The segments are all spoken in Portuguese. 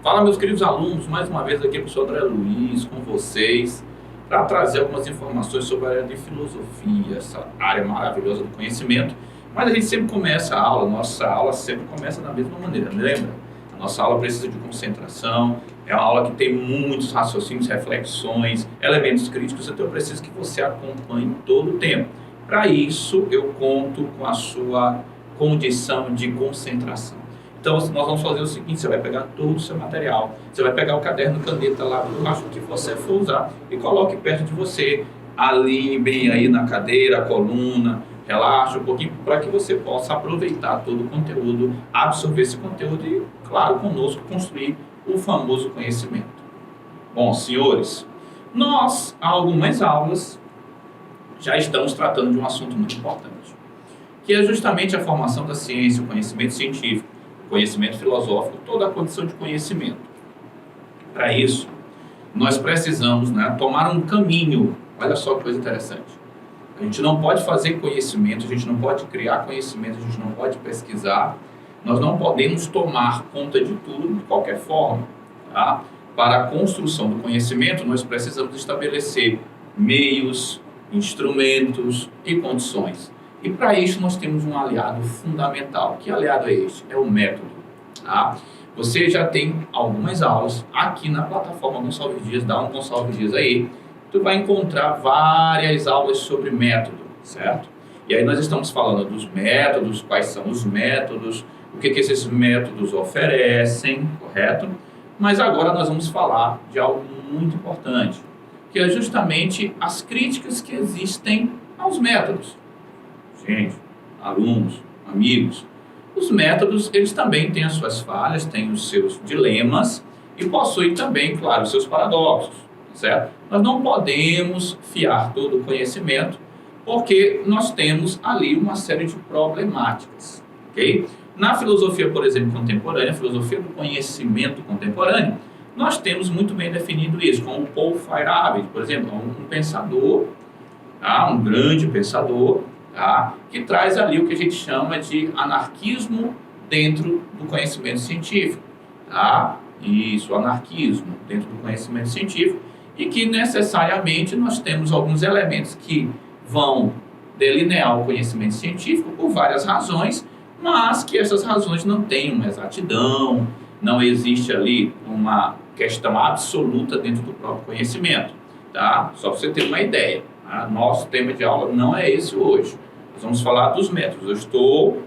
Fala, meus queridos alunos, mais uma vez aqui é o professor André Luiz com vocês para trazer algumas informações sobre a área de filosofia, essa área maravilhosa do conhecimento. Mas a gente sempre começa a aula, nossa aula sempre começa da mesma maneira, lembra? A nossa aula precisa de concentração, é uma aula que tem muitos raciocínios, reflexões, elementos críticos, então eu preciso que você acompanhe todo o tempo. Para isso, eu conto com a sua condição de concentração. Então, nós vamos fazer o seguinte: você vai pegar todo o seu material, você vai pegar o caderno, caneta, lápis, borracha, o que você for usar e coloque perto de você, alinhe bem aí na cadeira, a coluna, relaxe um pouquinho para que você possa aproveitar todo o conteúdo, absorver esse conteúdo e, claro, conosco construir o famoso conhecimento. Bom, senhores, nós, há algumas aulas, já estamos tratando de um assunto muito importante, que é justamente a formação da ciência, o conhecimento científico, conhecimento filosófico, toda a condição de conhecimento. Para isso, nós precisamos, tomar um caminho. Olha só que coisa interessante. A gente não pode fazer conhecimento, a gente não pode criar conhecimento, a gente não pode pesquisar, nós não podemos tomar conta de tudo de qualquer forma. Tá? Para a construção do conhecimento, nós precisamos estabelecer meios, instrumentos e condições. E para isso nós temos um aliado fundamental. Que aliado é este? É o método. Tá? Você já tem algumas aulas aqui na plataforma Gonçalves Dias, dá um Gonçalves Dias aí, tu vai encontrar várias aulas sobre método, certo? E aí nós estamos falando dos métodos, quais são os métodos, o que esses métodos oferecem, correto? Mas agora nós vamos falar de algo muito importante, que é justamente as críticas que existem aos métodos. Gente, alunos, amigos, os métodos, eles também têm as suas falhas, têm os seus dilemas e possuem também, claro, os seus paradoxos, certo? Nós não podemos fiar todo o conhecimento porque nós temos ali uma série de problemáticas, ok? Na filosofia, por exemplo, contemporânea, a filosofia do conhecimento contemporâneo, nós temos muito bem definido isso, como o Paul Feyerabend, por exemplo, um pensador, tá? Um grande pensador, tá? Que traz ali o que a gente chama de anarquismo dentro do conhecimento científico. Tá? Isso, anarquismo dentro do conhecimento científico, e que necessariamente nós temos alguns elementos que vão delinear o conhecimento científico por várias razões, mas que essas razões não têm uma exatidão, não existe ali uma questão absoluta dentro do próprio conhecimento. Tá? Só para você ter uma ideia. Nosso tema de aula não é esse hoje. Nós vamos falar dos métodos. Eu estou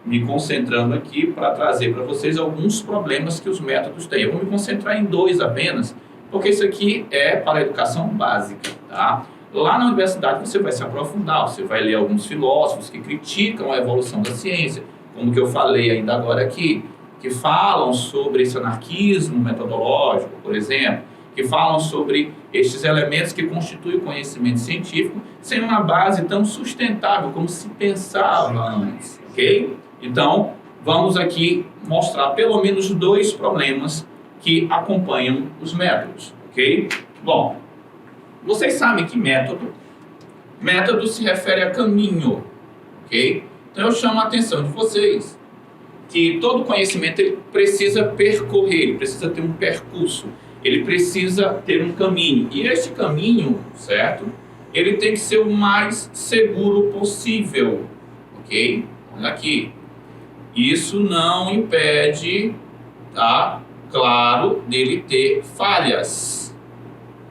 me concentrando aqui para trazer para vocês alguns problemas que os métodos têm. Eu vou me concentrar em dois apenas, porque isso aqui é para a educação básica. Tá? Lá na universidade você vai se aprofundar, você vai ler alguns filósofos que criticam a evolução da ciência, como que eu falei ainda agora aqui, que falam sobre esse anarquismo metodológico, por exemplo, que falam sobre estes elementos que constituem o conhecimento científico sem uma base tão sustentável como se pensava antes, ok? Então, vamos aqui mostrar pelo menos dois problemas que acompanham os métodos, ok? Bom, vocês sabem que método se refere a caminho, ok? Então, eu chamo a atenção de vocês que todo conhecimento ele precisa percorrer, ele precisa ter um percurso, ele precisa ter um caminho. E este caminho, certo? Ele tem que ser o mais seguro possível, ok? Olha aqui. Isso não impede, tá? Claro, dele ter falhas,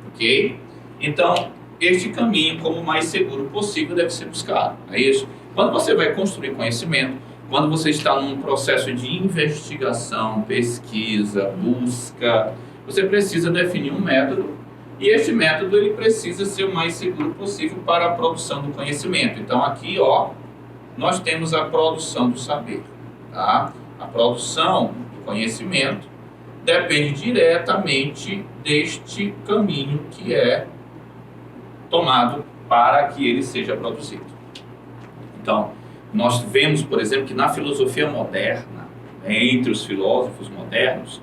ok? Então, este caminho, como o mais seguro possível, deve ser buscado. É isso? Quando você vai construir conhecimento, quando você está num processo de investigação, pesquisa, busca, você precisa definir um método, e este método ele precisa ser o mais seguro possível para a produção do conhecimento. Então aqui, ó, nós temos a produção do saber, tá? A produção do conhecimento depende diretamente deste caminho que é tomado para que ele seja produzido. Então, nós vemos, por exemplo, que na filosofia moderna, entre os filósofos modernos,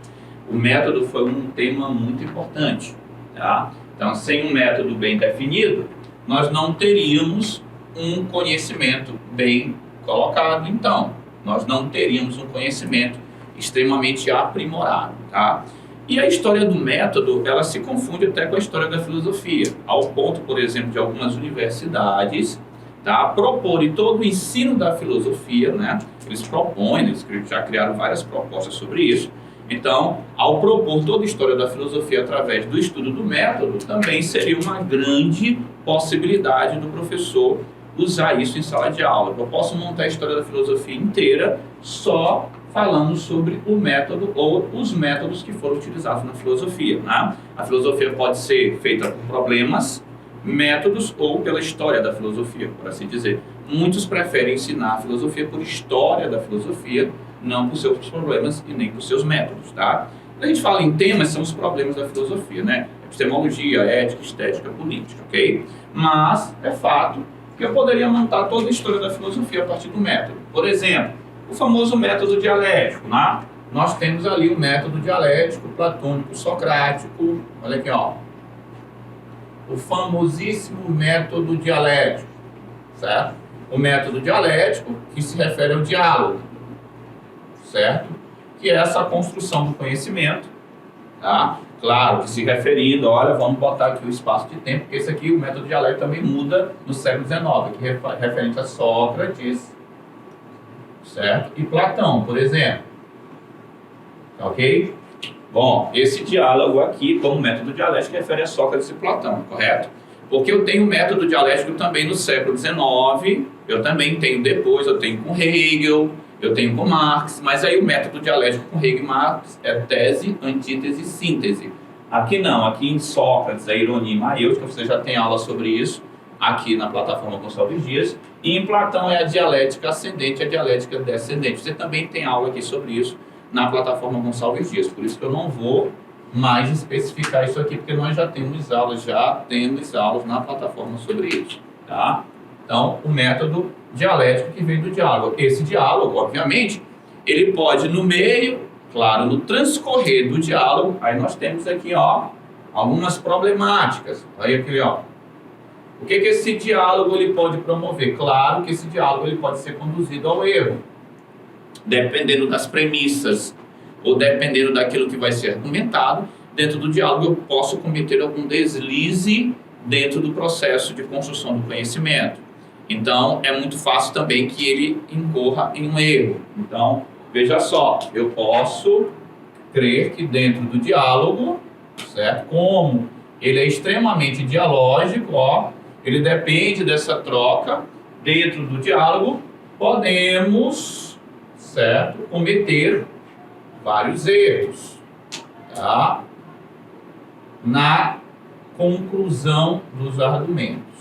o método foi um tema muito importante. Tá? Então, sem um método bem definido, nós não teríamos um conhecimento bem colocado. Então, nós não teríamos um conhecimento extremamente aprimorado, tá? E a história do método, ela se confunde até com a história da filosofia, ao ponto, por exemplo, de algumas universidades, tá, proporem todo o ensino da filosofia, né? Eles propõem, eles já criaram várias propostas sobre isso. Então, ao propor toda a história da filosofia através do estudo do método, também seria uma grande possibilidade do professor usar isso em sala de aula. Eu posso montar a história da filosofia inteira só falando sobre o método ou os métodos que foram utilizados na filosofia, né? A filosofia pode ser feita por problemas, métodos ou pela história da filosofia, por assim dizer. Muitos preferem ensinar a filosofia por história da filosofia, não por seus problemas e nem por seus métodos, tá? Quando a gente fala em temas, são os problemas da filosofia, né? Epistemologia, ética, estética, política, ok? Mas é fato que eu poderia montar toda a história da filosofia a partir do método. Por exemplo, o famoso método dialético, né? Nós temos ali o método dialético platônico socrático, olha aqui, ó. O famosíssimo método dialético, certo? O método dialético que se refere ao diálogo, certo? Que é essa construção do conhecimento, tá? Claro que se referindo, olha, vamos botar aqui o espaço de tempo, porque esse aqui, o método dialético também muda no século XIX, que é referente a Sócrates, certo? E Platão, por exemplo, ok? Bom, esse diálogo aqui, como método dialético, refere a Sócrates e Platão, correto? Porque eu tenho método dialético também no século XIX, eu também tenho depois, eu tenho com Hegel, eu tenho com Marx, mas aí o método dialético com Hegel e Marx é tese, antítese e síntese. Aqui não, aqui em Sócrates é ironia e maiêutica, você já tem aula sobre isso aqui na plataforma Gonçalves Dias, e em Platão é a dialética ascendente e a dialética descendente. Você também tem aula aqui sobre isso na plataforma Gonçalves Dias, por isso que eu não vou mais especificar isso aqui, porque nós já temos aulas na plataforma sobre isso, tá? Então, o método dialético que vem do diálogo. Esse diálogo, obviamente, ele pode no meio, claro, no transcorrer do diálogo, aí nós temos aqui, ó, algumas problemáticas. Aí aqui, ó. O que esse diálogo ele pode promover? Claro que esse diálogo ele pode ser conduzido ao erro, dependendo das premissas ou dependendo daquilo que vai ser argumentado. Dentro do diálogo eu posso cometer algum deslize dentro do processo de construção do conhecimento. Então, é muito fácil também que ele incorra em um erro. Então, veja só, eu posso crer que dentro do diálogo, certo? Como ele é extremamente dialógico, ó, ele depende dessa troca dentro do diálogo, podemos, certo, cometer vários erros, tá? Na conclusão dos argumentos.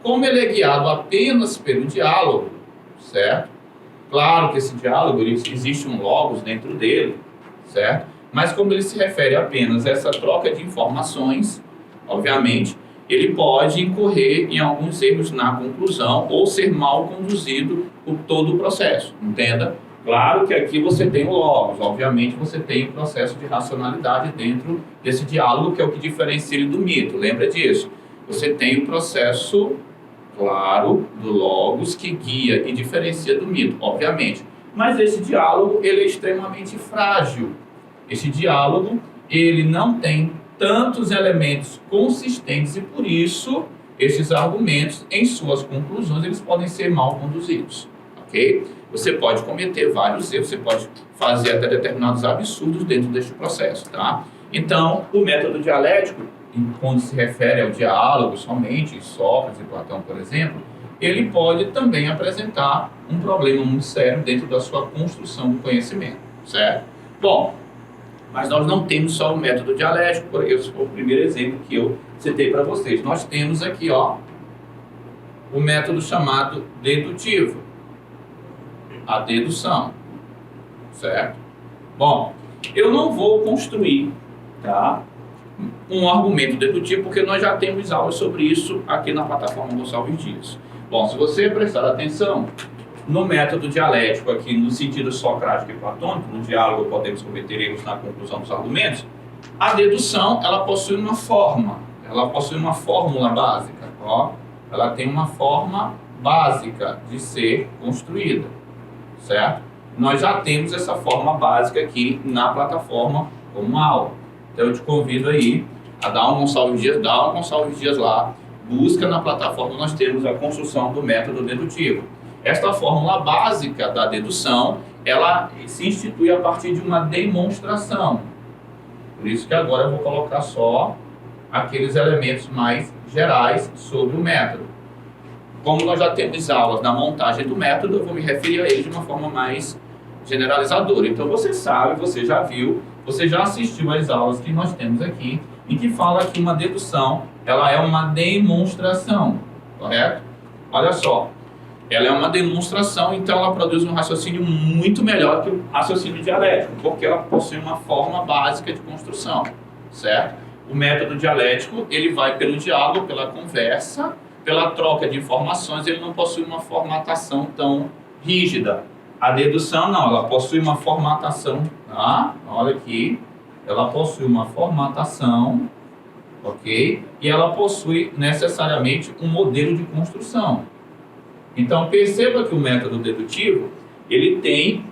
Como ele é guiado apenas pelo diálogo, certo? Claro que esse diálogo, existe um logos dentro dele, certo? Mas como ele se refere apenas a essa troca de informações, obviamente, ele pode incorrer em alguns erros na conclusão ou ser mal conduzido por todo o processo, entenda? Claro que aqui você tem o logos, obviamente você tem o processo de racionalidade dentro desse diálogo, que é o que diferencia ele do mito, lembra disso? Você tem o processo, claro, do logos que guia e diferencia do mito, obviamente. Mas esse diálogo, ele é extremamente frágil. Esse diálogo, ele não tem tantos elementos consistentes e, por isso, esses argumentos, em suas conclusões, eles podem ser mal conduzidos, ok? Você pode cometer vários erros, você pode fazer até determinados absurdos dentro deste processo, tá? Então, o método dialético, quando se refere ao diálogo somente, Sócrates e Platão, por exemplo, ele pode também apresentar um problema muito sério dentro da sua construção do conhecimento, certo? Bom, mas nós não temos só o método dialético, esse foi o primeiro exemplo que eu citei para vocês. Nós temos aqui, ó, o método chamado dedutivo, a dedução, certo? Bom, eu não vou construir, tá, um argumento dedutivo, porque nós já temos aulas sobre isso aqui na plataforma Gonçalves Dias. Bom, se você prestar atenção, No método dialético, aqui no sentido socrático e platônico, no diálogo podemos cometer erros na conclusão dos argumentos, a dedução, ela possui uma forma, ela possui uma fórmula básica, ó, ela tem uma forma básica de ser construída, certo? Nós já temos essa forma básica aqui na plataforma como aula. Então eu te convido aí a dar um Gonçalves Dias lá, busca na plataforma, nós temos a construção do método dedutivo. Esta fórmula básica da dedução, ela se institui a partir de uma demonstração. Por isso que agora eu vou colocar só aqueles elementos mais gerais sobre o método. Como nós já temos aulas na montagem do método, eu vou me referir a ele de uma forma mais generalizadora. Então você sabe, você já viu, você já assistiu às aulas que nós temos aqui, em que fala que uma dedução, ela é uma demonstração, correto? Olha só, ela é uma demonstração, então ela produz um raciocínio muito melhor que o raciocínio dialético, porque ela possui uma forma básica de construção, certo? O método dialético, ele vai pelo diálogo, pela conversa, pela troca de informações, ele não possui uma formatação tão rígida. A dedução não, ela possui uma formatação, tá? Olha aqui, ela possui uma formatação, ok? E ela possui necessariamente um modelo de construção. Então perceba que o método dedutivo, ele tem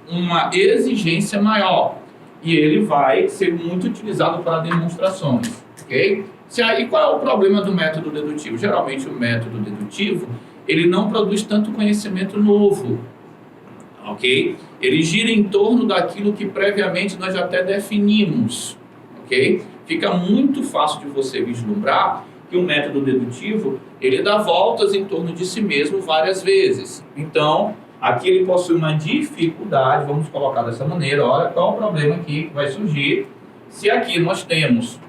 uma exigência maior e ele vai ser muito utilizado para demonstrações, ok? E qual é o problema do método dedutivo? Geralmente o método dedutivo, ele não produz tanto conhecimento novo, ok? Ele gira em torno daquilo que previamente nós até definimos, ok? Fica muito fácil de você vislumbrar que o método dedutivo, ele dá voltas em torno de si mesmo várias vezes. Então, aqui ele possui uma dificuldade, vamos colocar dessa maneira, olha qual é o problema aqui que vai surgir. Se aqui nós temos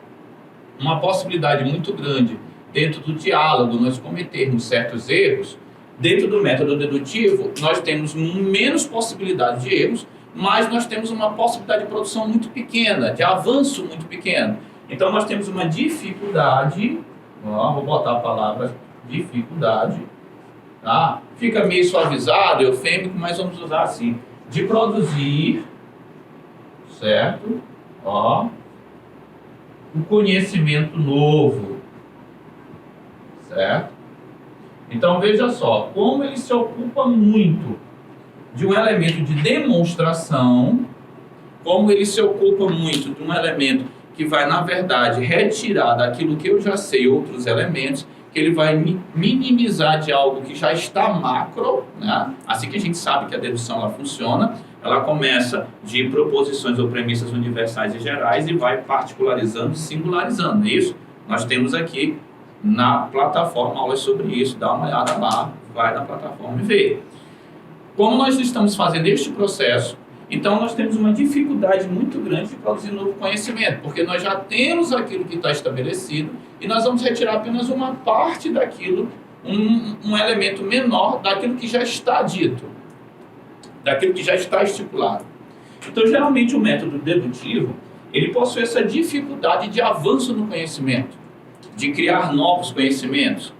uma possibilidade muito grande dentro do diálogo, nós cometermos certos erros, dentro do método dedutivo, nós temos menos possibilidade de erros, mas nós temos uma possibilidade de produção muito pequena, de avanço muito pequeno. Então, nós temos uma dificuldade, ó, vou botar a palavra dificuldade, tá? Fica meio suavizado, eufêmico, mas vamos usar assim, de produzir, certo? Ó, um conhecimento novo, certo? Então veja só, como ele se ocupa muito de um elemento de demonstração, como ele se ocupa muito de um elemento que vai, na verdade, retirar daquilo que eu já sei outros elementos, que ele vai minimizar de algo que já está macro, né? Assim que a gente sabe que a dedução ela funciona, ela começa de proposições ou premissas universais e gerais e vai particularizando e singularizando, é isso? Nós temos aqui na plataforma aulas sobre isso, dá uma olhada lá, vai na plataforma e vê. Como nós estamos fazendo este processo, então nós temos uma dificuldade muito grande de produzir novo conhecimento, porque nós já temos aquilo que está estabelecido e nós vamos retirar apenas uma parte daquilo, um elemento menor daquilo que já está dito, daquilo que já está estipulado. Então, geralmente, o método dedutivo, ele possui essa dificuldade de avanço no conhecimento, de criar novos conhecimentos,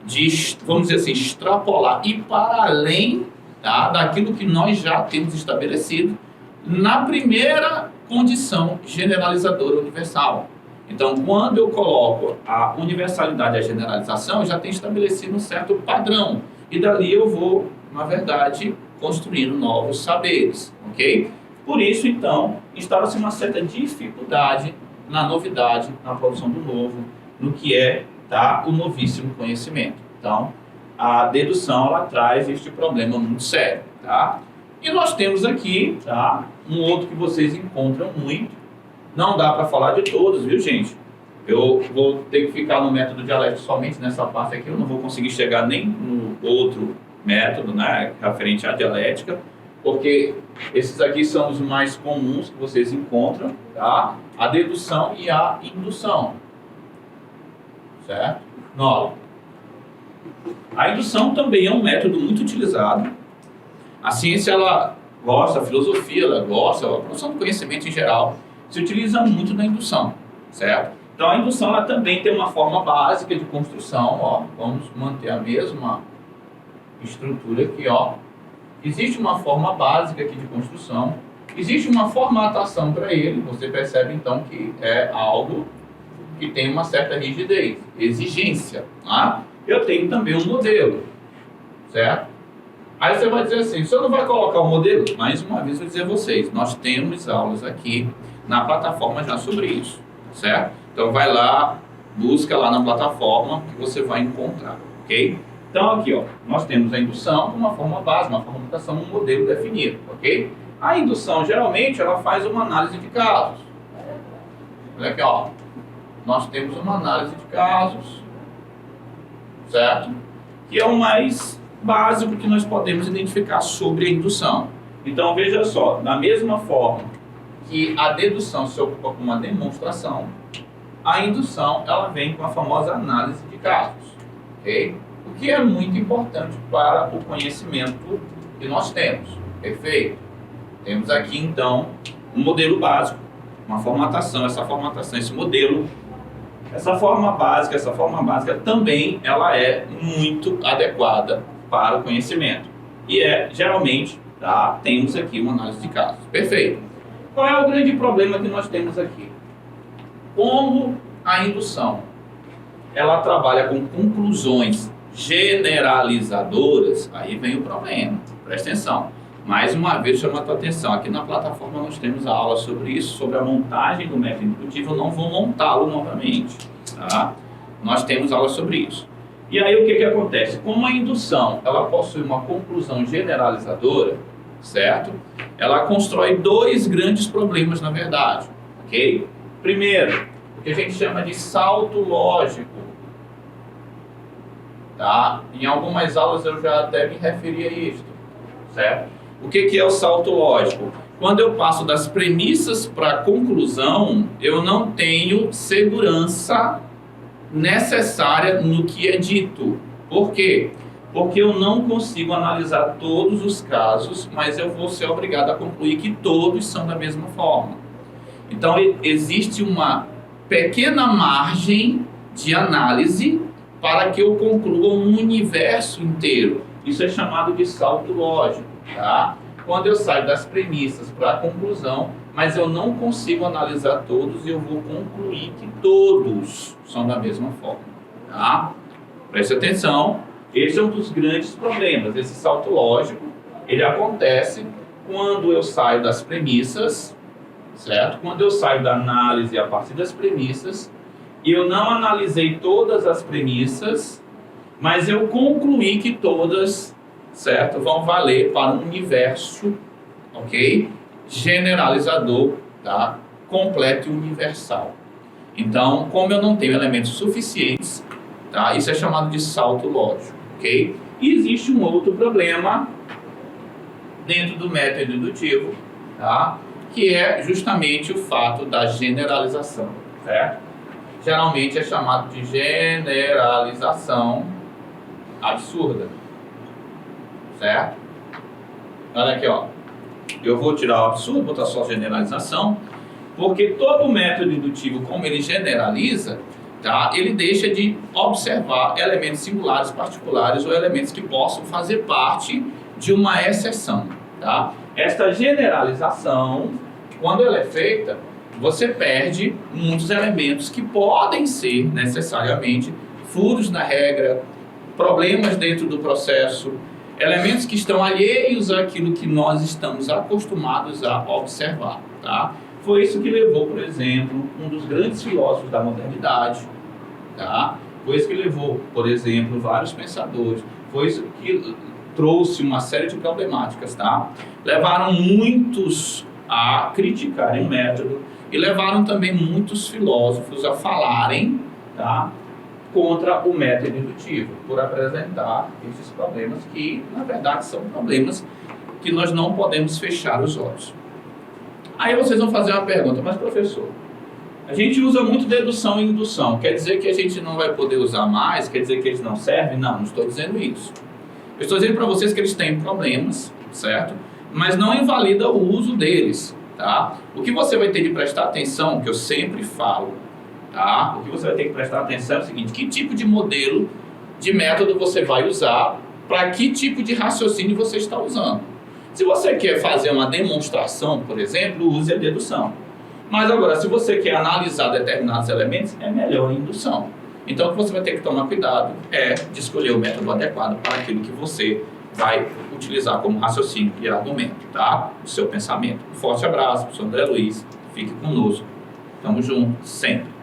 de, vamos dizer assim, extrapolar e para além, tá, daquilo que nós já temos estabelecido na primeira condição generalizadora universal. Então, quando eu coloco a universalidade e a generalização, eu já tenho estabelecido um certo padrão. E dali eu vou, na verdade, construindo novos saberes, ok? Por isso, então, instala-se uma certa dificuldade na novidade, na produção do novo, no que é, tá, o novíssimo conhecimento. Então, a dedução, ela traz este problema muito sério, tá? E nós temos aqui, tá, um outro que vocês encontram muito. Não dá para falar de todos, viu, gente? Eu vou ter que ficar no método dialético somente nessa parte aqui, eu não vou conseguir chegar nem no outro método, né, referente à dialética, porque esses aqui são os mais comuns que vocês encontram, tá? A dedução e a indução, certo? Nota. A indução também é um método muito utilizado. A ciência, ela gosta, a filosofia, ela gosta, a produção do conhecimento em geral, se utiliza muito da indução, certo? Então, a indução, ela também tem uma forma básica de construção, ó, vamos manter a mesma estrutura aqui, ó, existe uma forma básica aqui de construção, existe uma formatação para ele, você percebe então que é algo que tem uma certa rigidez, exigência. Tá? Eu tenho também um modelo, certo? Aí você vai dizer assim, o senhor não vai colocar o modelo? Mais uma vez vou dizer a vocês, nós temos aulas aqui na plataforma já sobre isso, certo? Então vai lá, busca lá na plataforma que você vai encontrar, ok? Então aqui, ó, nós temos a indução com uma forma básica, uma formatação, um modelo definido, ok? A indução, geralmente, ela faz uma análise de casos. Olha aqui, ó, nós temos uma análise de casos, certo? Que é o mais básico que nós podemos identificar sobre a indução. Então, veja só, da mesma forma que a dedução se ocupa com uma demonstração, a indução, ela vem com a famosa análise de casos, ok? O que é muito importante para o conhecimento que nós temos, perfeito? Temos aqui, então, um modelo básico, uma formatação, esse modelo, essa forma básica também, ela é muito adequada para o conhecimento. E geralmente, tá, temos aqui uma análise de casos, perfeito. Qual é o grande problema que nós temos aqui? Como a indução, ela trabalha com conclusões generalizadoras, aí vem o problema, presta atenção. Mais uma vez, chamo a tua atenção, aqui na plataforma nós temos a aula sobre isso, sobre a montagem do método indutivo, eu não vou montá-lo novamente, tá? Nós temos aula sobre isso. E aí o que acontece? Como a indução, ela possui uma conclusão generalizadora, certo? Ela constrói dois grandes problemas, na verdade, ok? Primeiro, o que a gente chama de salto lógico, tá? Em algumas aulas eu já até me referi a isto, certo? O que é o salto lógico? Quando eu passo das premissas para a conclusão, eu não tenho segurança necessária no que é dito. Por quê? Porque eu não consigo analisar todos os casos, mas eu vou ser obrigado a concluir que todos são da mesma forma. Então, existe uma pequena margem de análise para que eu conclua um universo inteiro. Isso é chamado de salto lógico, tá? Quando eu saio das premissas para a conclusão, mas eu não consigo analisar todos e eu vou concluir que todos são da mesma forma, tá? Preste atenção, esse é um dos grandes problemas. Esse salto lógico, ele acontece quando eu saio das premissas, certo? Quando eu saio da análise a partir das premissas, e eu não analisei todas as premissas, mas eu concluí que todas, certo, vão valer para um universo, ok? Generalizador, tá? Completo e universal. Então, como eu não tenho elementos suficientes, tá? Isso é chamado de salto lógico, ok? E existe um outro problema dentro do método indutivo, tá? Que é justamente o fato da generalização, certo? Geralmente é chamado de generalização absurda, certo? Olha aqui, ó. Eu vou tirar o absurdo, botar só generalização, porque todo método indutivo, como ele generaliza, tá? Ele deixa de observar elementos singulares, particulares ou elementos que possam fazer parte de uma exceção, tá? Esta generalização, quando ela é feita, você perde muitos elementos que podem ser necessariamente furos na regra, problemas dentro do processo, elementos que estão alheios àquilo que nós estamos acostumados a observar, tá? Foi isso que levou, por exemplo, um dos grandes filósofos da modernidade, tá? Foi isso que levou, por exemplo, vários pensadores, foi isso que trouxe uma série de problemáticas, tá? Levaram muitos a criticarem o método e levaram também muitos filósofos a falarem, tá, contra o método indutivo, por apresentar esses problemas que, na verdade, são problemas que nós não podemos fechar os olhos. Aí vocês vão fazer uma pergunta, mas professor, a gente usa muito dedução e indução, quer dizer que a gente não vai poder usar mais? Quer dizer que eles não servem? Não, não estou dizendo isso. Eu estou dizendo para vocês que eles têm problemas, certo? Mas não invalida o uso deles, tá? O que você vai ter de prestar atenção, que eu sempre falo, tá? O que você vai ter que prestar atenção é o seguinte: que tipo de modelo, de método você vai usar, para que tipo de raciocínio você está usando, Se você quer fazer uma demonstração, por exemplo, use a dedução. Mas agora, se você quer analisar determinados elementos, é melhor a indução. Então, o que você vai ter que tomar cuidado é de escolher o método adequado para aquilo que você vai utilizar como raciocínio e argumento, tá? O seu pensamento. Um forte abraço, professor André Luiz. Fique conosco. Tamo junto, sempre.